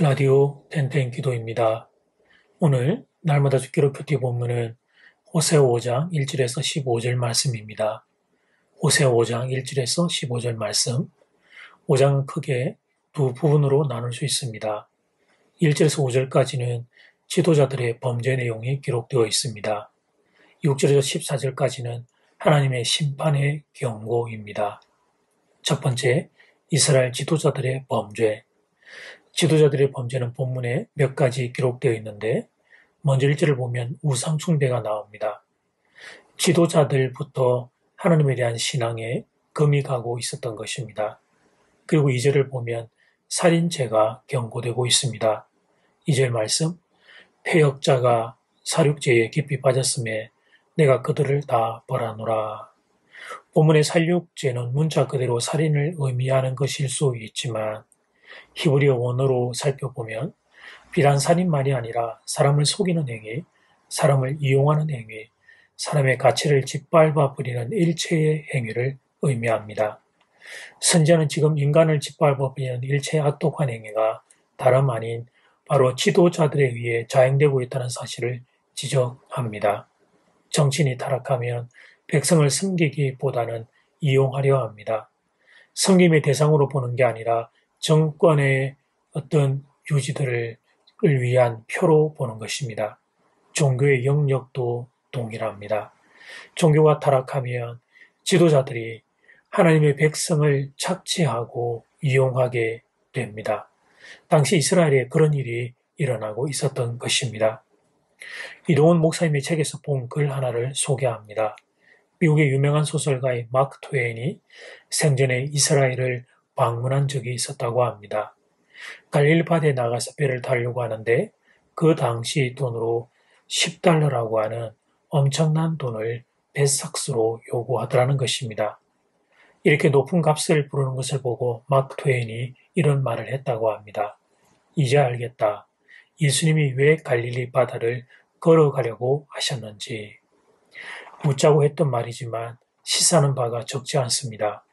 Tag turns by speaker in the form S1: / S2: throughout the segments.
S1: 라디오 땡땡 기도입니다. 오늘 날마다 죽기로 큐티 본문은 호세아 5장 1절에서 15절 말씀입니다. 호세아 5장 1절에서 15절 말씀. 5장은 크게 두 부분으로 나눌 수 있습니다. 1절에서 5절까지는 지도자들의 범죄 내용이 기록되어 있습니다. 6절에서 14절까지는 하나님의 심판의 경고입니다. 첫 번째, 이스라엘 지도자들의 범죄. 지도자들의 범죄는 본문에 몇 가지 기록되어 있는데 먼저 1절을 보면 우상 숭배가 나옵니다. 지도자들부터 하나님에 대한 신앙에 금이 가고 있었던 것입니다. 그리고 2절을 보면 살인죄가 경고되고 있습니다. 2절 말씀, 패역자가 살육죄에 깊이 빠졌음에 내가 그들을 다 벌하노라. 본문의 살육죄는 문자 그대로 살인을 의미하는 것일 수 있지만 히브리어 원어로 살펴보면 비단 살인만이 아니라 사람을 속이는 행위, 사람을 이용하는 행위, 사람의 가치를 짓밟아 버리는 일체의 행위를 의미합니다. 선지자는 지금 인간을 짓밟아 버리는 일체의 악독한 행위가 다름 아닌 바로 지도자들에 의해 자행되고 있다는 사실을 지적합니다. 정치인이 타락하면 백성을 섬기기보다는 이용하려 합니다. 섬김의 대상으로 보는 게 아니라 정권의 어떤 유지들을 위한 표로 보는 것입니다. 종교의 영역도 동일합니다. 종교가 타락하면 지도자들이 하나님의 백성을 착취하고 이용하게 됩니다. 당시 이스라엘에 그런 일이 일어나고 있었던 것입니다. 이동훈 목사님의 책에서 본 글 하나를 소개합니다. 미국의 유명한 소설가의 마크 트웨인이 생전에 이스라엘을 방문한 적이 있었다고 합니다. 갈릴리바드에 나가서 배를 타려고 하는데 그 당시 돈으로 10달러라고 하는 엄청난 돈을 배삭수로 요구하더라는 것입니다. 이렇게 높은 값을 부르는 것을 보고 마크 트웨인이 이런 말을 했다고 합니다. 이제 알겠다. 예수님이 왜 갈릴리 바다를 걸어가려고 하셨는지. 묻자고 했던 말이지만 시사하는 바가 적지 않습니다.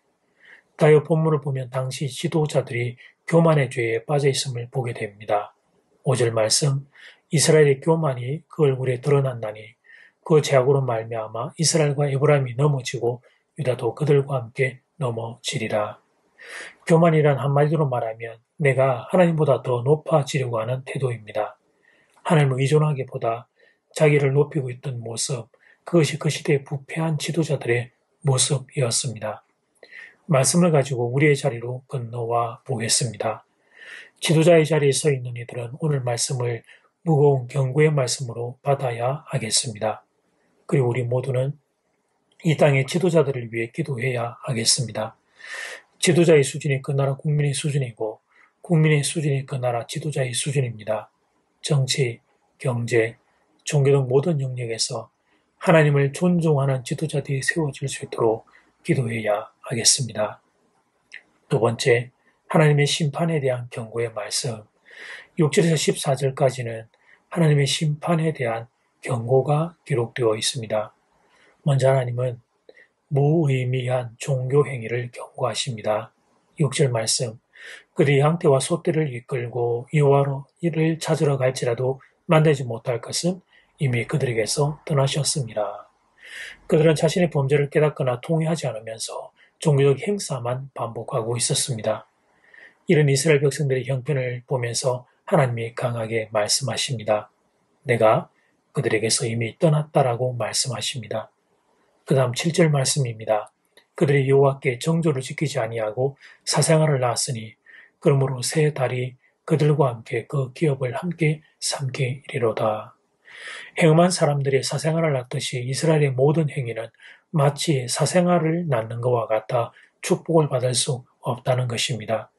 S1: 가요 본문을 보면 당시 지도자들이 교만의 죄에 빠져 있음을 보게 됩니다. 5절 말씀, 이스라엘의 교만이 그 얼굴에 드러난다니 그 죄악으로 말미암아 이스라엘과 에브라임이 넘어지고 유다도 그들과 함께 넘어지리라. 교만이란 한마디로 말하면 내가 하나님보다 더 높아지려고 하는 태도입니다. 하나님을 의존하기보다 자기를 높이고 있던 모습, 그것이 그 시대의 부패한 지도자들의 모습이었습니다. 말씀을 가지고 우리의 자리로 건너와 보겠습니다. 지도자의 자리에 서 있는 이들은 오늘 말씀을 무거운 경고의 말씀으로 받아야 하겠습니다. 그리고 우리 모두는 이 땅의 지도자들을 위해 기도해야 하겠습니다. 지도자의 수준이 그 나라 국민의 수준이고 국민의 수준이 그 나라 지도자의 수준입니다. 정치, 경제, 종교 등 모든 영역에서 하나님을 존중하는 지도자들이 세워질 수 있도록 기도해야 하겠습니다. 두 번째, 하나님의 심판에 대한 경고의 말씀. 6절에서 14절까지는 하나님의 심판에 대한 경고가 기록되어 있습니다. 먼저 하나님은 무의미한 종교 행위를 경고하십니다. 6절 말씀, 그들이 양떼와 소떼를 이끌고 여호와로 이를 찾으러 갈지라도 만나지 못할 것은 이미 그들에게서 떠나셨습니다. 그들은 자신의 범죄를 깨닫거나 통회하지 않으면서 종교적 행사만 반복하고 있었습니다. 이런 이스라엘 백성들의 형편을 보면서 하나님이 강하게 말씀하십니다. 내가 그들에게서 이미 떠났다라고 말씀하십니다. 그 다음 7절 말씀입니다. 그들이 여호와께 정조를 지키지 아니하고 사생활을 낳았으니 그러므로 새 달이 그들과 함께 그 기업을 함께 삼키리로다. 행음한 사람들의 사생활을 낳듯이 이스라엘의 모든 행위는 마치 사생활을 낳는 것과 같아 축복을 받을 수 없다는 것입니다.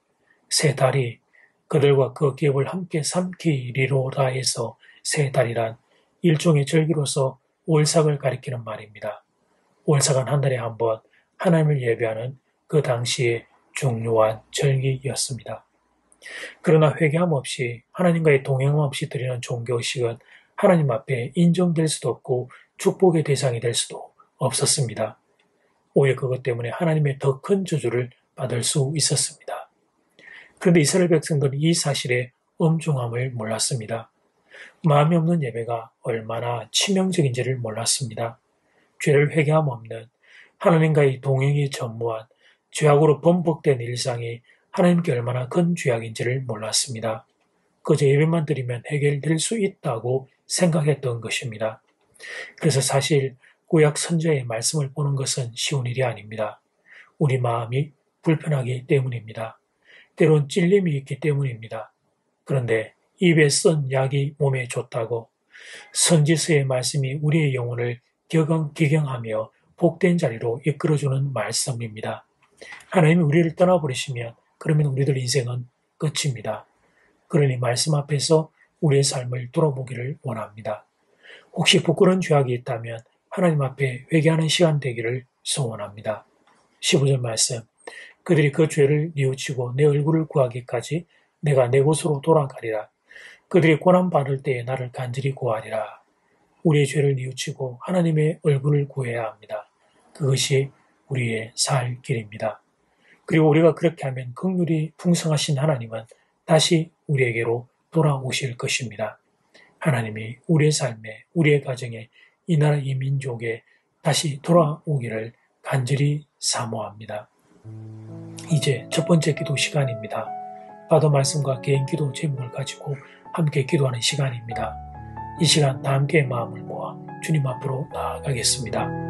S1: 새 달이 그들과 그 기업을 함께 삼키리로다 해서 새 달이란 일종의 절기로서 월삭을 가리키는 말입니다. 월삭은 한 달에 한 번 하나님을 예배하는 그 당시의 중요한 절기였습니다. 그러나 회개함 없이 하나님과의 동행함 없이 드리는 종교의식은 하나님 앞에 인정될 수도 없고 축복의 대상이 될 수도 없었습니다. 오히려 그것 때문에 하나님의 더 큰 저주를 받을 수 있었습니다. 그런데 이스라엘 백성들은 이 사실에 엄중함을 몰랐습니다. 마음이 없는 예배가 얼마나 치명적인지를 몰랐습니다. 죄를 회개함 없는 하나님과의 동행이 전무한 죄악으로 범벅된 일상이 하나님께 얼마나 큰 죄악인지를 몰랐습니다. 그저 예배만 드리면 해결될 수 있다고 생각했던 것입니다. 그래서 사실 구약 선지자의 말씀을 보는 것은 쉬운 일이 아닙니다. 우리 마음이 불편하기 때문입니다. 때론 찔림이 있기 때문입니다. 그런데 입에 쓴 약이 몸에 좋다고 선지서의 말씀이 우리의 영혼을 기경하며 복된 자리로 이끌어주는 말씀입니다. 하나님이 우리를 떠나버리시면 그러면 우리들 인생은 끝입니다. 그러니 말씀 앞에서 우리의 삶을 돌아보기를 원합니다. 혹시 부끄러운 죄악이 있다면 하나님 앞에 회개하는 시간 되기를 소원합니다. 15절 말씀, 그들이 그 죄를 뉘우치고 내 얼굴을 구하기까지 내가 내 곳으로 돌아가리라. 그들이 고난받을 때에 나를 간절히 구하리라. 우리의 죄를 뉘우치고 하나님의 얼굴을 구해야 합니다. 그것이 우리의 살 길입니다. 그리고 우리가 그렇게 하면 긍휼이 풍성하신 하나님은 다시 우리에게로 돌아오실 것입니다. 하나님이 우리의 삶에, 우리의 가정에, 이 나라 이 민족에 다시 돌아오기를 간절히 사모합니다. 이제 첫 번째 기도 시간입니다. 받은 말씀과 개인 기도 제목을 가지고 함께 기도하는 시간입니다. 이 시간 다 함께 마음을 모아 주님 앞으로 나아가겠습니다.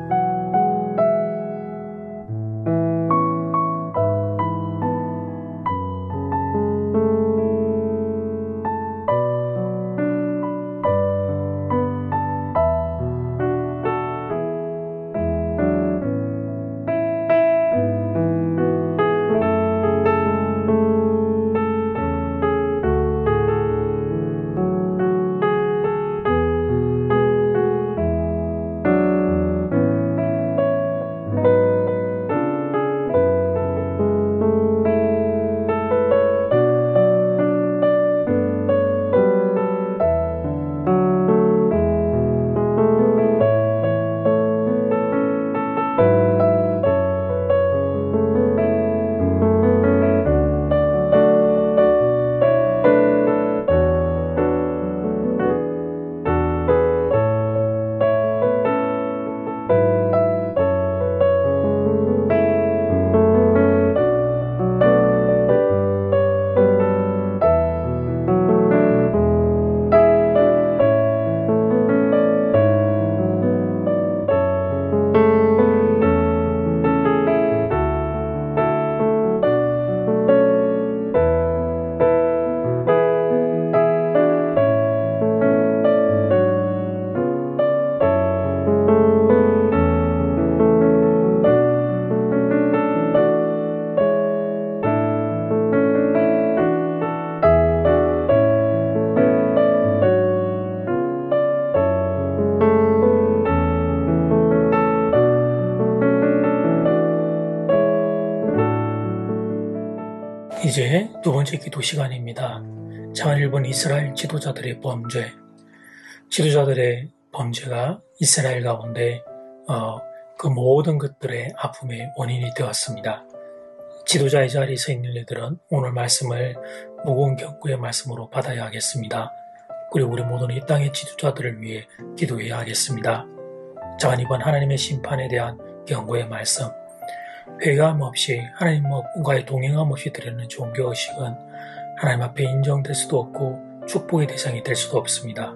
S1: 이제 두 번째 기도 시간입니다. 장안 1번 이스라엘 지도자들의 범죄. 지도자들의 범죄가 이스라엘 가운데 그 모든 것들의 아픔의 원인이 되었습니다. 지도자의 자리에 서 있는 이들은 오늘 말씀을 무거운 경고의 말씀으로 받아야 하겠습니다. 그리고 우리 모두는 이 땅의 지도자들을 위해 기도해야 하겠습니다. 장안 2번 하나님의 심판에 대한 경고의 말씀. 회개함 없이 하나님과의 동행함 없이 드리는 종교의식은 하나님 앞에 인정될 수도 없고 축복의 대상이 될 수도 없습니다.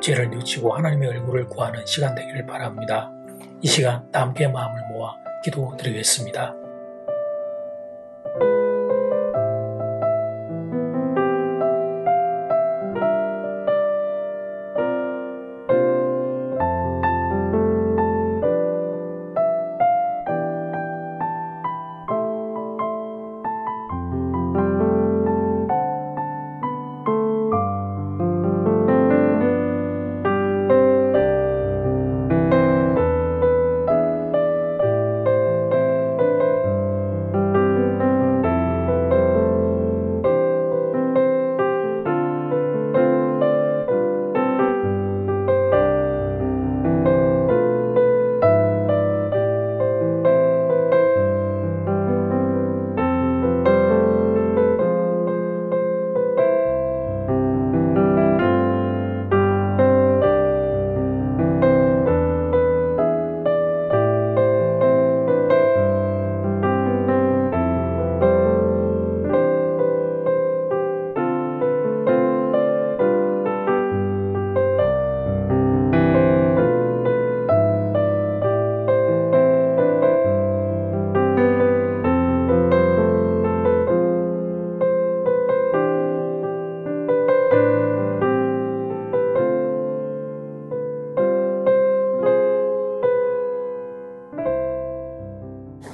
S1: 죄를 뉘우치고 하나님의 얼굴을 구하는 시간 되기를 바랍니다. 이 시간 다 함께 마음을 모아 기도드리겠습니다.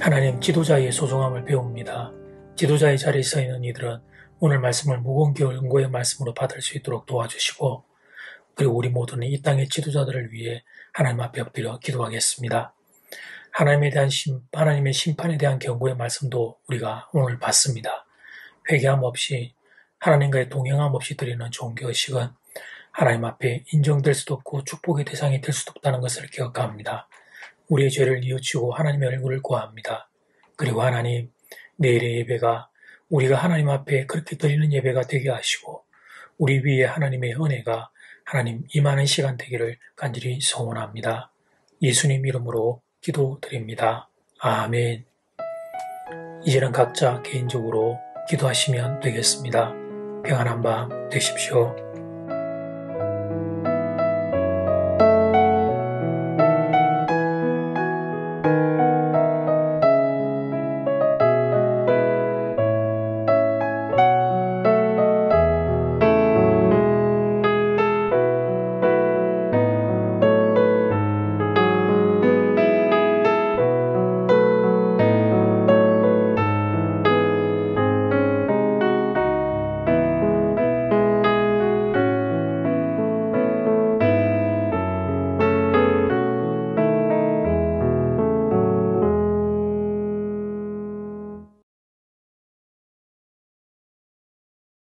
S1: 하나님, 지도자의 소중함을 배웁니다. 지도자의 자리에 서 있는 이들은 오늘 말씀을 무거운 경고의 말씀으로 받을 수 있도록 도와주시고, 그리고 우리 모두는 이 땅의 지도자들을 위해 하나님 앞에 엎드려 기도하겠습니다. 하나님의 심판에 대한 경고의 말씀도 우리가 오늘 받습니다. 회개함 없이, 하나님과의 동행함 없이 드리는 종교의식은 하나님 앞에 인정될 수도 없고 축복의 대상이 될 수도 없다는 것을 기억합니다. 우리의 죄를 뉘우치고 하나님의 얼굴을 구합니다. 그리고 하나님, 내일의 예배가 우리가 하나님 앞에 그렇게 드리는 예배가 되게 하시고, 우리 위에 하나님의 은혜가 하나님 임하는 시간 되기를 간절히 소원합니다. 예수님 이름으로 기도드립니다. 아멘. 이제는 각자 개인적으로 기도하시면 되겠습니다. 평안한 밤 되십시오.